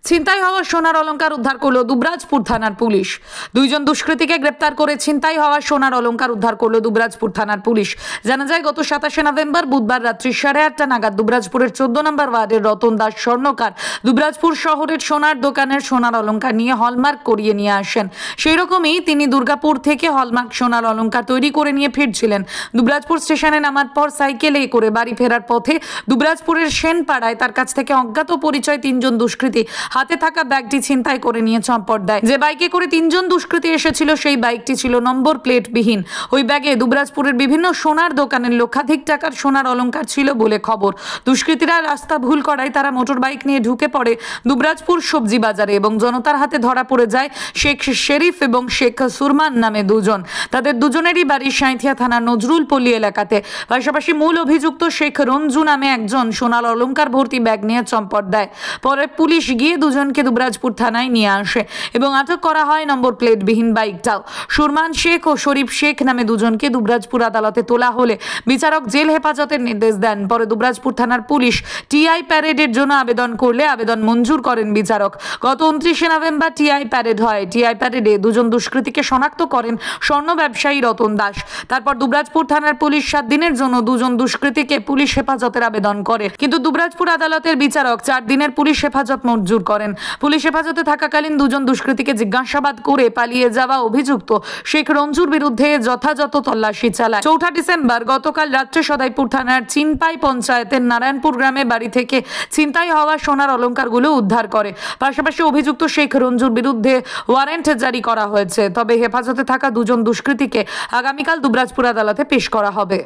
ছিনতাই হওয়া সোনার অলংকার উদ্ধার করলো দুবরাজপুর থানার পুলিশ। দুইজন দুষ্কৃতীকে গ্রেপ্তার করে ছিনতাই হওয়া সোনার অলংকার উদ্ধার করলো দুবরাজপুর থানার পুলিশ। জানা যায় গত 27 নভেম্বর বুধবার রাত্রি 8:30 নাগাদ দুবরাজপুরের 14 নম্বর ওয়ার্ডের রতন দাস স্বর্ণকার দুবরাজপুর শহরের সোনার দোকানের সোনার অলংকার নিয়ে হলমার্ক করিয়ে নিয়ে আসেন। সেই রকমই তিনি দুর্গাপুর থেকে হলমার্ক সোনার অলংকার তৈরি করে নিয়ে ফিরছিলেন। দুবরাজপুর স্টেশনে নামার পর সাইকেলে করে বাড়ি ফেরার পথে দুবরাজপুরের সেনপাড়ায় তার কাছ থেকে অজ্ঞাত পরিচয় 3 জন দুষ্কৃতী হাতে থাকা ব্যাগটি ছিনতাই করে নিয়ে চম্পট দেয়। যে বাইকে করে 3 জন দুষ্কৃতী এসেছিল সেই বাইকটি ছিল নম্বর প্লেট বিহীন। ওই ব্যাগে দুবরাজপুরের বিভিন্ন সোনার দোকানের লক্ষাধিক টাকার সোনার অলংকার ছিল বলে খবর। দুষ্কৃতীরা রাস্তা ভুল করায় তারা মোটর বাইক নিয়ে ঢুকে পড়ে দুবরাজপুর সবজি বাজারে এবং জনতার হাতে ধরা পড়ে যায় শেখ শরীফ এবং শেখ সুরমান নামে দুজন। তাদের দুজনেরই বাড়ি সাঁইথিয়া থানার নজরুলপল্লী এলাকাতে। পাশাপাশি মূল অভিযুক্ত শেখ রঞ্জু নামে একজন সোনার অলংকার ভর্তি ব্যাগ নিয়ে চম্পট দেয়। পরে পুলিশ গিয়ে দুজনকে দুবরাজপুর থানায় নিয়ে আসে এবং আটক করা হয় নম্বর প্লেট বিহীন বাইকটাও। সুরমান শেখ ও শরীফ শেখ নামে দুজনকে দুবরাজপুর আদালতে তোলা হলে বিচারক জেল হেফাজতের নির্দেশ দেন। পরে দুবরাজপুর থানার পুলিশ টিআই প্যারেডের জন্য আবেদন করলে আবেদন মঞ্জুর করেন বিচারক। গত 29 নভেম্বর টিআই প্যারেড হয়। টিআই প্যারেডে দুজন দুষ্কৃতীকে শনাক্ত করেন স্বর্ণ ব্যবসায়ী রতন দাস। তারপর দুবরাজপুর থানার পুলিশ 7 দিনের জন্য দুজন দুষ্কৃতীকে পুলিশ হেফাজতের আবেদন করে, কিন্তু দুবরাজপুর আদালতের বিচারক 4 দিনের পুলিশ হেফাজত মঞ্জুর করেন। পুলিশ হেফাজতে থাকাকালীন দুজন দুষ্কৃতীকে জিজ্ঞাসাবাদ করে পালিয়ে যাওয়া অভিযুক্ত শেখ রঞ্জুর বিরুদ্ধে যথাযথ তল্লাশি চালায়। 4 ডিসেম্বর গতকাল রাত্রে সদাইপুর থানার চিনপাই পঞ্চায়েতের নারায়ণপুর গ্রামে বাড়ি থেকে ছিনতাই হওয়া সোনার অলংকারগুলো উদ্ধার করে। পাশাপাশি অভিযুক্ত শেখ রঞ্জুর বিরুদ্ধে ওয়ারেন্ট জারি করা হয়েছে। তবে হেফাজতে থাকা দুজন দুষ্কৃতীকে আগামীকাল দুবরাজপুর আদালতে পেশ করা হবে।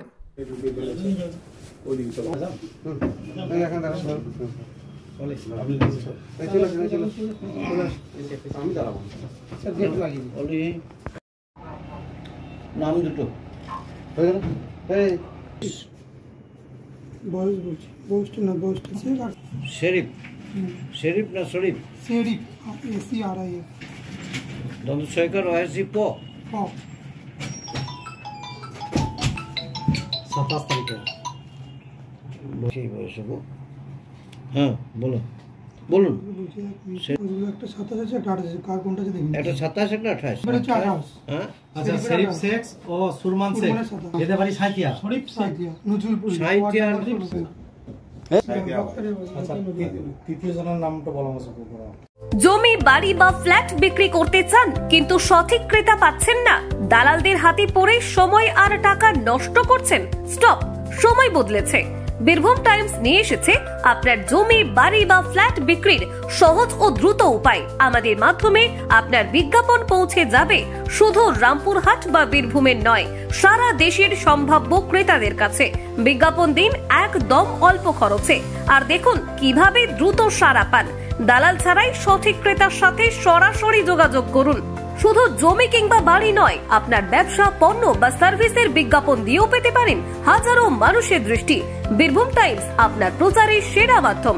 নাম দুটো শরীফ শরীফ না শরীফ শরীফ SERIF দন্তশয়কার ওয়াসি প 27 তারিখে বসেই বসে। হ্যাঁ বলুন বলুন। একটা 27 আছে একটা 28 আছে, কার কোনটা আছে দেখুন। একটা 27 একটা 28 মানে 28। হ্যাঁ আচ্ছা শরীফ শেখ ও সুরমান শেখ এদের বাড়ি সাঁইথিয়া। শরীফ সাঁইথিয়া নজরুলপুর সাঁইথিয়া। আচ্ছা তৃতীয় জনের নামটা বলা আছে। জমি বাড়ি বা ফ্ল্যাট বিক্রি করতে চান কিন্তু সঠিক ক্রেতা পাচ্ছেন না? দালালদের হাতে পড়ে সময় আর টাকা নষ্ট করছেন? স্টপ, সময় বদলেছে। বীরভূম টাইমস নিয়ে এসেছে আপনার জমি বাড়ি বা ফ্ল্যাট বিক্রির সহজ ও দ্রুত উপায়। আমাদের মাধ্যমে আপনার বিজ্ঞাপন পৌঁছে যাবে শুধু রামপুরহাট বা বীরভূমের নয়, সারা দেশের সম্ভাব্য ক্রেতাদের কাছে। বিজ্ঞাপন দিন একদম অল্প খরচে, আর দেখুন কিভাবে দ্রুত সাড়া পান। দালাল ছাড়াই সঠিক ক্রেতার সাথে সরাসরি যোগাযোগ করুন। শুধু জমি কিংবা বাড়ি নয়, আপনার ব্যবসা পণ্য বা সার্ভিসের বিজ্ঞাপন দিয়েও পেতে পারেন হাজারো মানুষের দৃষ্টি। বীরভূম টাইমস আপনার প্রচারের সেরা মাধ্যম।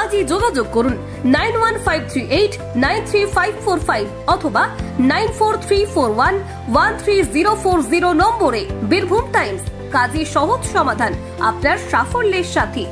আজই যোগাযোগ করুন 9153893545 অথবা 9434113040 নম্বরে। বীরভূম টাইমস, কাজী সহজ সমাধান আপনার সাফল্যের সাথী।